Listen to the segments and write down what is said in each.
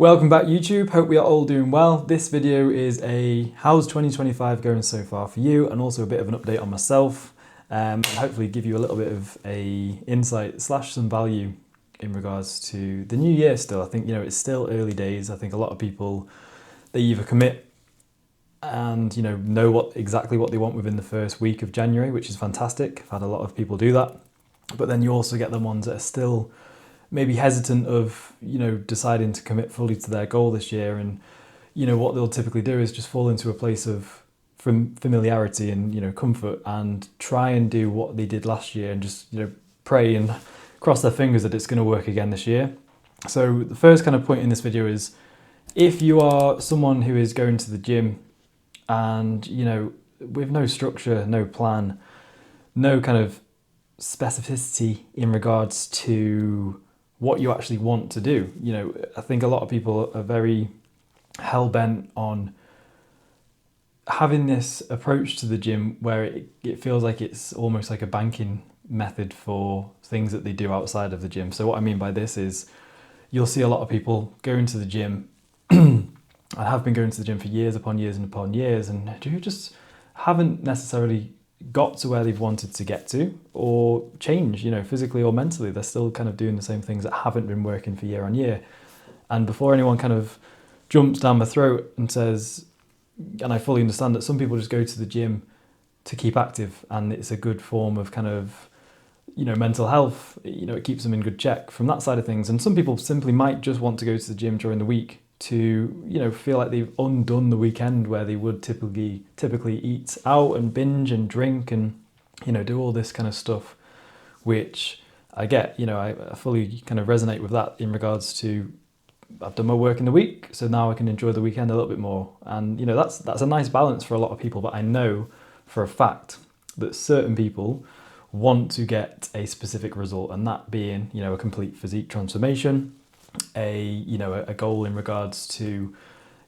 Welcome back YouTube, hope we are all doing well. This video is a how's 2025 going so far for you, and also a bit of an update on myself, and hopefully give you a little bit of a insight / some value in regards to the new year still. I think, it's still early days. I think a lot of people, they either commit and know exactly what they want within the first week of January, which is fantastic. I've had a lot of people do that. But then you also get the ones that are still maybe hesitant of, deciding to commit fully to their goal this year. And, what they'll typically do is just fall into a place of familiarity and, comfort, and try and do what they did last year and just, pray and cross their fingers that it's going to work again this year. So the first kind of point in this video is, if you are someone who is going to the gym and, with no structure, no plan, no kind of specificity in regards to what you actually want to do. I think a lot of people are very hell-bent on having this approach to the gym where it feels like it's almost like a banking method for things that they do outside of the gym. So what I mean by this is, you'll see a lot of people going to the gym and have been going to the gym for years upon years and upon years, and who just haven't necessarily got to where they've wanted to get to, or change, physically or mentally. They're still kind of doing the same things that haven't been working for year on year. And before anyone kind of jumps down my throat and says, and I fully understand that some people just go to the gym to keep active, and it's a good form of kind of, mental health, it keeps them in good check from that side of things. And some people simply might just want to go to the gym during the week to, feel like they've undone the weekend where they would typically eat out and binge and drink and, do all this kind of stuff, which I get, I fully kind of resonate with that in regards to, I've done my work in the week, so now I can enjoy the weekend a little bit more. And, that's a nice balance for a lot of people. But I know for a fact that certain people want to get a specific result, and that being, a complete physique transformation, a goal in regards to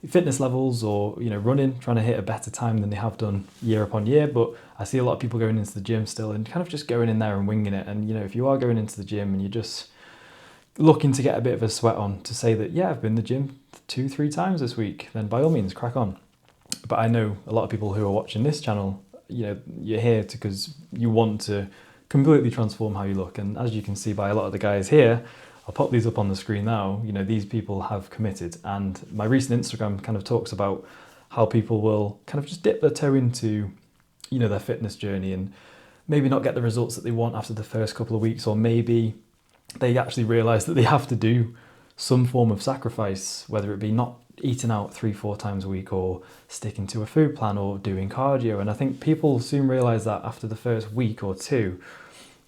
fitness levels, or running, trying to hit a better time than they have done year upon year. But I see a lot of people going into the gym still and kind of just going in there and winging it. And if you are going into the gym and you're just looking to get a bit of a sweat on, to say that, yeah, I've been to the gym 2-3 times this week, then by all means crack on. But I know a lot of people who are watching this channel, you're here because you want to completely transform how you look. And as you can see by a lot of the guys here, I'll pop these up on the screen now, these people have committed. And my recent Instagram kind of talks about how people will kind of just dip their toe into, their fitness journey, and maybe not get the results that they want after the first couple of weeks, or maybe they actually realize that they have to do some form of sacrifice, whether it be not eating out 3-4 times a week, or sticking to a food plan, or doing cardio. And I think people soon realize that after the first week or two.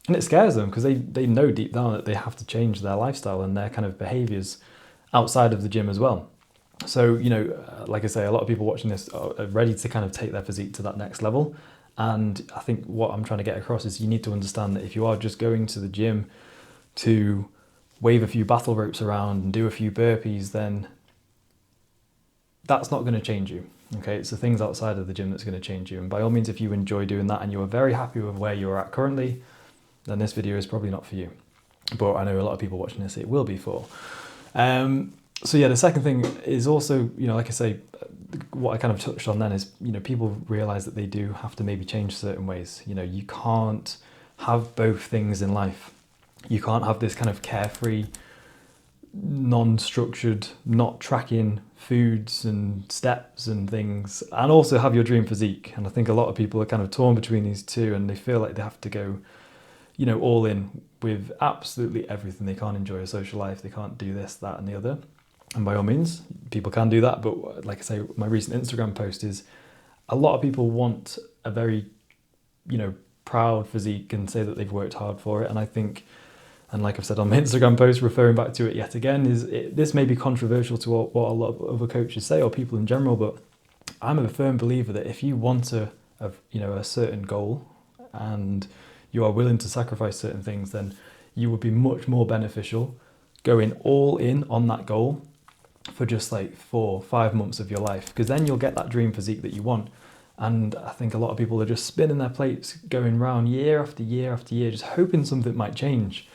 And it scares them because they know deep down that they have to change their lifestyle and their kind of behaviors outside of the gym as well. So, like I say, a lot of people watching this are ready to kind of take their physique to that next level. And I think what I'm trying to get across is, you need to understand that if you are just going to the gym to wave a few battle ropes around and do a few burpees, then that's not going to change you. Okay, it's the things outside of the gym that's going to change you. And by all means, if you enjoy doing that and you are very happy with where you're at currently, then this video is probably not for you. But I know a lot of people watching this, it will be for. So yeah, the second thing is also, like I say, what I kind of touched on then is, people realize that they do have to maybe change certain ways. You can't have both things in life. You can't have this kind of carefree, non-structured, not tracking foods and steps and things, and also have your dream physique. And I think a lot of people are kind of torn between these two, and they feel like they have to go, all in with absolutely everything. They can't enjoy a social life. They can't do this, that, and the other. And by all means, people can do that. But like I say, my recent Instagram post is, a lot of people want a very, proud physique and say that they've worked hard for it. And I think, and like I've said on my Instagram post, referring back to it yet again, this may be controversial to what a lot of other coaches say, or people in general, but I'm a firm believer that if you want a certain goal, and you are willing to sacrifice certain things, then you would be much more beneficial going all in on that goal for just like 4-5 months of your life, because then you'll get that dream physique that you want. And I think a lot of people are just spinning their plates, going round year after year after year, just hoping something might change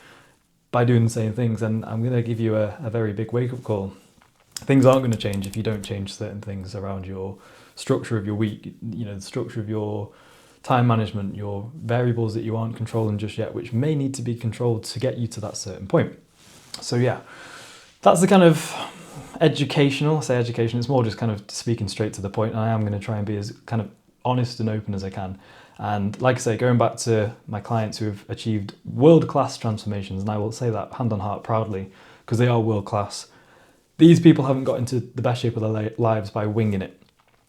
by doing the same things. And I'm going to give you a very big wake-up call. things aren't going to change if you don't change certain things around your structure of your week, the structure of your time management, your variables that you aren't controlling just yet, which may need to be controlled to get you to that certain point. So yeah, that's the kind of educational, it's more just kind of speaking straight to the point, and I am going to try and be as kind of honest and open as I can. And like I say, going back to my clients who have achieved world-class transformations, and I will say that hand on heart proudly, because they are world-class, these people haven't got into the best shape of their lives by winging it.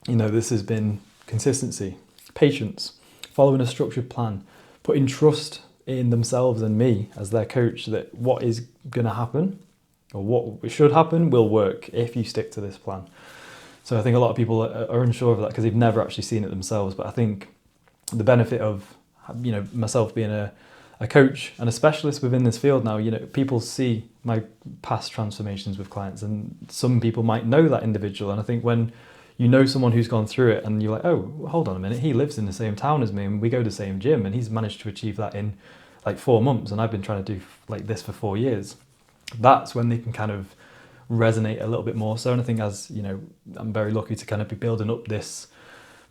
This has been consistency, patience, following a structured plan, putting trust in themselves and me as their coach that what is going to happen or what should happen will work if you stick to this plan. So I think a lot of people are unsure of that because they've never actually seen it themselves. But I think the benefit of myself being a coach and a specialist within this field now, people see my past transformations with clients, and some people might know that individual. And I think when you know someone who's gone through it and you're like, oh, hold on a minute, he lives in the same town as me and we go to the same gym and he's managed to achieve that in like 4 months and I've been trying to do like this for 4 years. That's when they can kind of resonate a little bit more. So, and I think as, I'm very lucky to kind of be building up this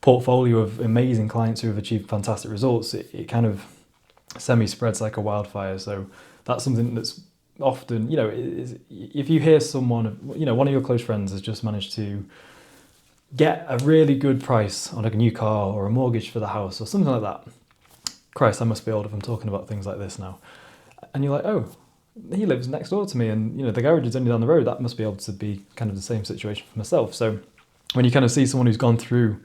portfolio of amazing clients who have achieved fantastic results. It kind of spreads like a wildfire. So that's something that's often, if you hear someone, one of your close friends has just managed to get a really good price on a new car or a mortgage for the house or something like that. Christ, I must be old if I'm talking about things like this now. And you're like, oh, he lives next door to me and, the garage is only down the road. That must be able to be kind of the same situation for myself. So when you kind of see someone who's gone through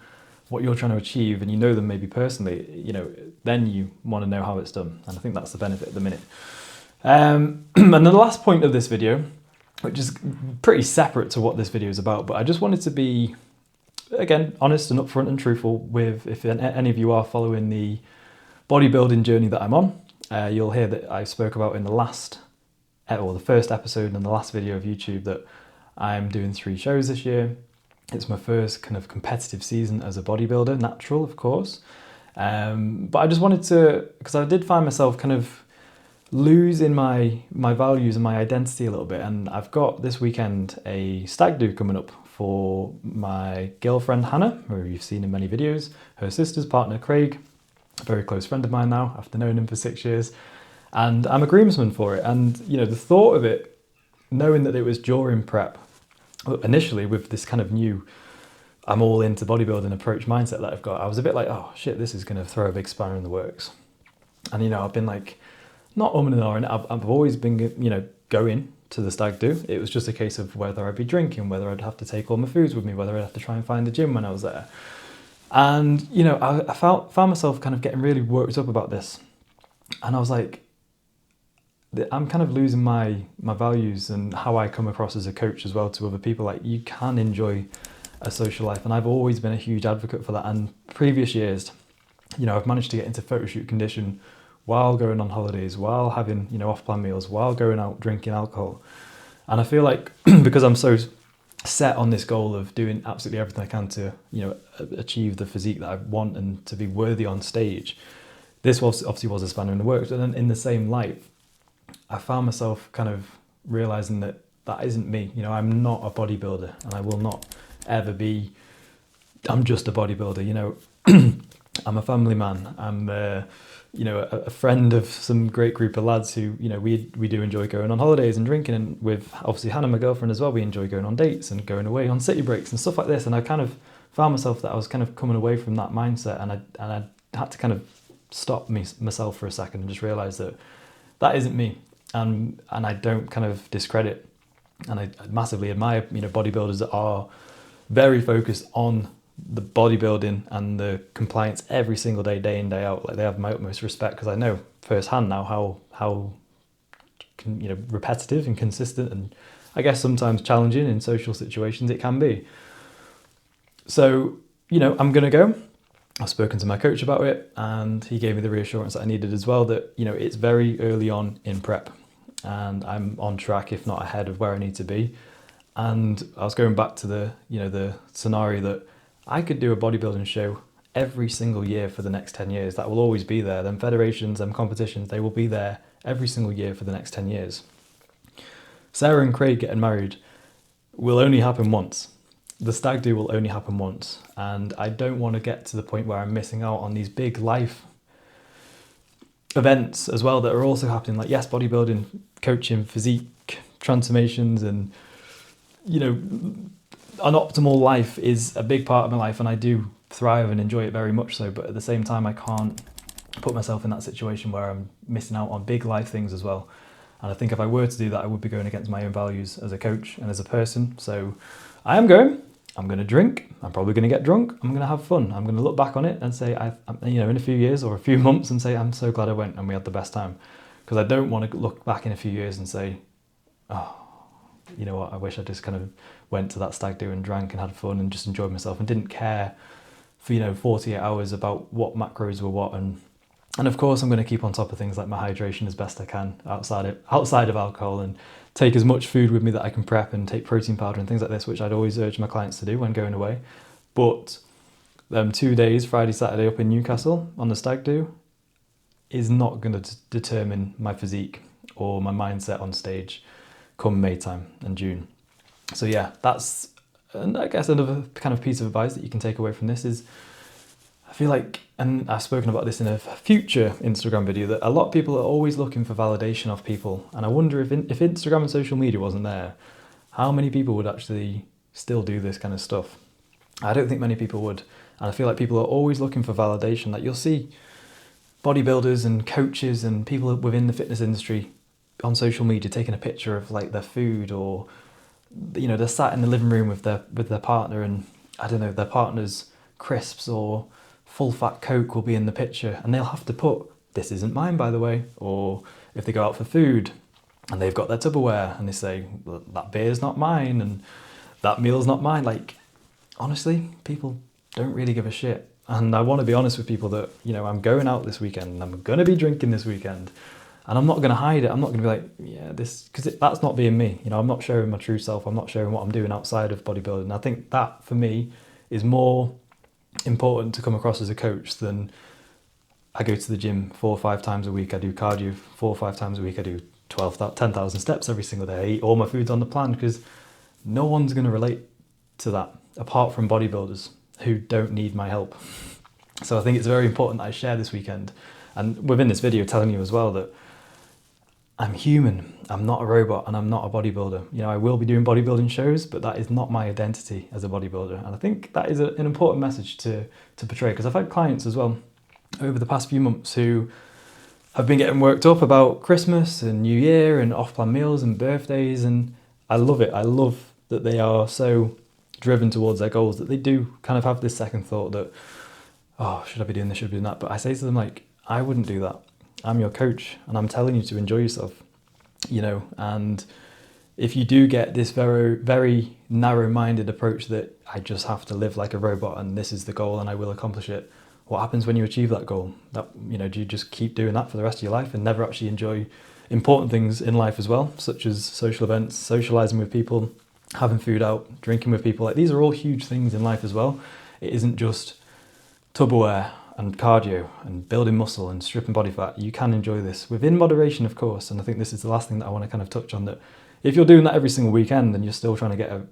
what you're trying to achieve and you know them maybe personally, then you want to know how it's done. And I think that's the benefit at the minute. And then the last point of this video, which is pretty separate to what this video is about, but I just wanted to be, again, honest and upfront and truthful with, if any of you are following the bodybuilding journey that I'm on, you'll hear that I spoke about in the first episode and the last video of YouTube that I'm doing 3 shows this year. It's my first kind of competitive season as a bodybuilder, natural, of course. But I just wanted to, because I did find myself kind of losing my values and my identity a little bit. And I've got this weekend a stag do coming up for my girlfriend Hannah, who you've seen in many videos, her sister's partner Craig, a very close friend of mine now after knowing him for 6 years. And I'm a groomsman for it. And, the thought of it, knowing that it was during prep, initially with this kind of new, I'm all into bodybuilding approach mindset that I've got, I was a bit like, oh shit, this is going to throw a big spanner in the works. And, I've been like, not umming and ahhing, I've always been, going to the stag do. It was just a case of whether I'd be drinking, whether I'd have to take all my foods with me, whether I'd have to try and find the gym when I was there. And, I found myself kind of getting really worked up about this. And I was like, I'm kind of losing my values and how I come across as a coach as well to other people. Like, you can enjoy a social life. And I've always been a huge advocate for that. And previous years, I've managed to get into photo shoot condition while going on holidays, while having, off-plan meals, while going out drinking alcohol. And I feel like because I'm so set on this goal of doing absolutely everything I can to, achieve the physique that I want and to be worthy on stage, this obviously was a spanner in the works. And then in the same light, I found myself kind of realizing that isn't me. I'm not a bodybuilder and I will not ever be. I'm just a bodybuilder. I'm a family man. I'm a friend of some great group of lads who, we do enjoy going on holidays and drinking, and with obviously Hannah, my girlfriend as well, we enjoy going on dates and going away on city breaks and stuff like this. And I kind of found myself that I was kind of coming away from that mindset, and I had to kind of stop myself for a second and just realize that isn't me. And I don't kind of discredit, and I massively admire, bodybuilders that are very focused on the bodybuilding and the compliance every single day, day in, day out. Like, they have my utmost respect because I know firsthand now how repetitive and consistent, and I guess sometimes challenging in social situations it can be. So, I'm going to go. I've spoken to my coach about it, and he gave me the reassurance that I needed as well, that, it's very early on in prep and I'm on track, if not ahead of where I need to be. And I was going back to the scenario that I could do a bodybuilding show every single year for the next 10 years. That will always be there. Them federations, them competitions, they will be there every single year for the next 10 years. Sarah and Craig getting married will only happen once. The stag do will only happen once. And I don't want to get to the point where I'm missing out on these big life events as well that are also happening. Like, yes, bodybuilding, coaching, physique, transformations, and, you know, an optimal life is a big part of my life, and I do thrive and enjoy it very much so. But at the same time, I can't put myself in that situation where I'm missing out on big life things as well. And I think if I were to do that, I would be going against my own values as a coach and as a person. So I am going. I'm going to drink. I'm probably going to get drunk. I'm going to have fun. I'm going to look back on it and say, in a few years or a few months, and say, I'm so glad I went and we had the best time. Because I don't want to look back in a few years and say, oh, you know what, I wish I just kind of went to that stag do and drank and had fun and just enjoyed myself and didn't care for, 48 hours about what macros were what. And of course, I'm going to keep on top of things like my hydration as best I can outside of alcohol, and take as much food with me that I can prep, and take protein powder and things like this, which I'd always urge my clients to do when going away. But 2 days, Friday, Saturday up in Newcastle on the stag do, is not going to determine my physique or my mindset on stage come May time and June. So yeah, that's, and I guess another kind of piece of advice that you can take away from this is, I feel like, and I've spoken about this in a future Instagram video, that a lot of people are always looking for validation of people. And I wonder if Instagram and social media wasn't there, how many people would actually still do this kind of stuff? I don't think many people would. And I feel like people are always looking for validation. Like, you'll see bodybuilders and coaches and people within the fitness industry on social media taking a picture of like their food, or, they're sat in the living room with their partner, and I don't know, their partner's crisps or full fat Coke will be in the picture, and they'll have to put, "This isn't mine, by the way." Or if they go out for food and they've got their Tupperware and they say, "Well, that beer's not mine and that meal's not mine." Like, honestly, people don't really give a shit. And I want to be honest with people that, I'm going out this weekend and I'm going to be drinking this weekend, and I'm not going to hide it. I'm not going to be like, yeah, this, because that's not being me. I'm not showing my true self. I'm not showing what I'm doing outside of bodybuilding. And I think that for me is more important to come across as a coach than I go to the gym 4 or 5 times a week. I do cardio 4 or 5 times a week. I do 10,000 steps every single day. I eat all my foods on the plan, because no one's going to relate to that apart from bodybuilders who don't need my help. So I think it's very important that I share this weekend, and within this video telling you as well that I'm human. I'm not a robot, and I'm not a bodybuilder. I will be doing bodybuilding shows, but that is not my identity as a bodybuilder. And I think that is an important message to portray, because I've had clients as well over the past few months who have been getting worked up about Christmas and New Year and off-plan meals and birthdays, and I love it. I love that they are so driven towards their goals that they do kind of have this second thought that, oh, should I be doing this, should I be doing that? But I say to them, like, I wouldn't do that. I'm your coach, and I'm telling you to enjoy yourself, and if you do get this very, very narrow-minded approach that I just have to live like a robot and this is the goal and I will accomplish it, what happens when you achieve that goal? Do you just keep doing that for the rest of your life and never actually enjoy important things in life as well, such as social events, socializing with people, having food out, drinking with people? Like, these are all huge things in life as well. It isn't just Tupperware and cardio and building muscle and stripping body fat. You can enjoy this within moderation, of course. And I think this is the last thing that I want to kind of touch on, that if you're doing that every single weekend and you're still trying to get a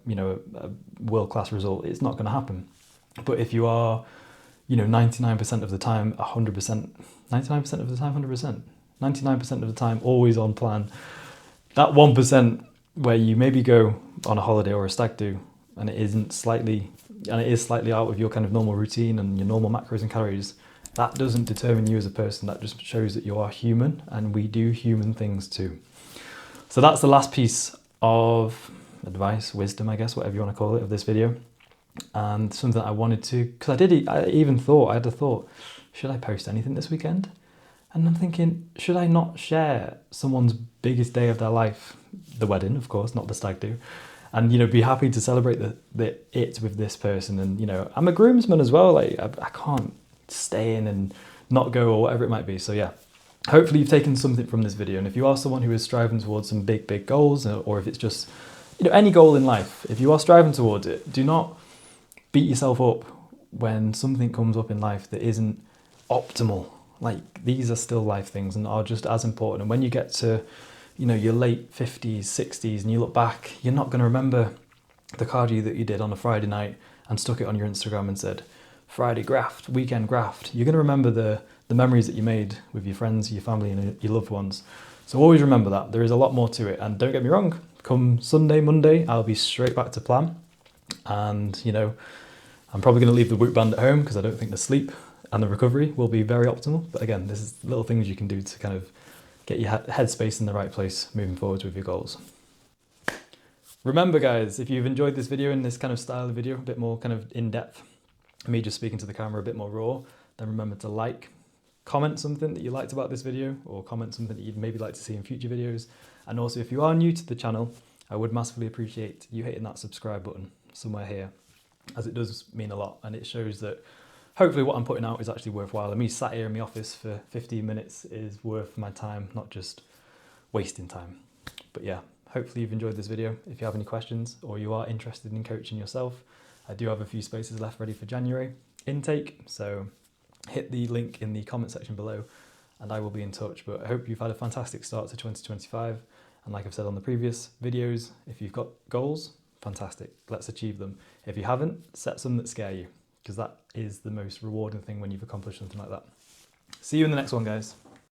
world-class result, it's not going to happen. But if you are, 99% of the time, 100%, 99% of the time, 100%, 99% of the time, always on plan, that 1% where you maybe go on a holiday or a stag do and it is slightly out of your kind of normal routine and your normal macros and calories, that doesn't determine you as a person. That just shows that you are human, and we do human things too. So that's the last piece of advice, wisdom, I guess, whatever you want to call it, of this video. And something that I wanted to, because I had the thought, should I post anything this weekend? And I'm thinking, should I not share someone's biggest day of their life, the wedding, of course, not the stag do, and be happy to celebrate it with this person? And I'm a groomsman as well. Like, I can't stay in and not go, or whatever it might be. So yeah, hopefully you've taken something from this video. And if you are someone who is striving towards some big goals, or if it's just any goal in life, if you are striving towards it, do not beat yourself up when something comes up in life that isn't optimal. Like, these are still life things and are just as important. And when you get to your late 50s, 60s, and you look back, you're not going to remember the cardio that you did on a Friday night and stuck it on your Instagram and said, Friday graft, weekend graft, you're going to remember the memories that you made with your friends, your family and your loved ones. So always remember that. There is a lot more to it. And don't get me wrong, come Sunday, Monday, I'll be straight back to plan. And, you know, I'm probably going to leave the Whoop band at home because I don't think the sleep and the recovery will be very optimal. But again, this is little things you can do to kind of get your headspace in the right place moving forwards with your goals. Remember guys, if you've enjoyed this video in this kind of style of video, a bit more kind of in-depth, me just speaking to the camera a bit more raw, then remember to like, comment something that you liked about this video, or comment something that you'd maybe like to see in future videos. And also if you are new to the channel, I would massively appreciate you hitting that subscribe button somewhere here, as it does mean a lot, and it shows that hopefully what I'm putting out is actually worthwhile, and me sat here in my office for 15 minutes is worth my time, not just wasting time. But yeah, hopefully you've enjoyed this video. If you have any questions or you are interested in coaching yourself, I do have a few spaces left ready for January intake, so hit the link in the comment section below and I will be in touch. But I hope you've had a fantastic start to 2025, and like I've said on the previous videos, if you've got goals, fantastic, let's achieve them. If you haven't, set some that scare you, because that is the most rewarding thing when you've accomplished something like that. See you in the next one, guys.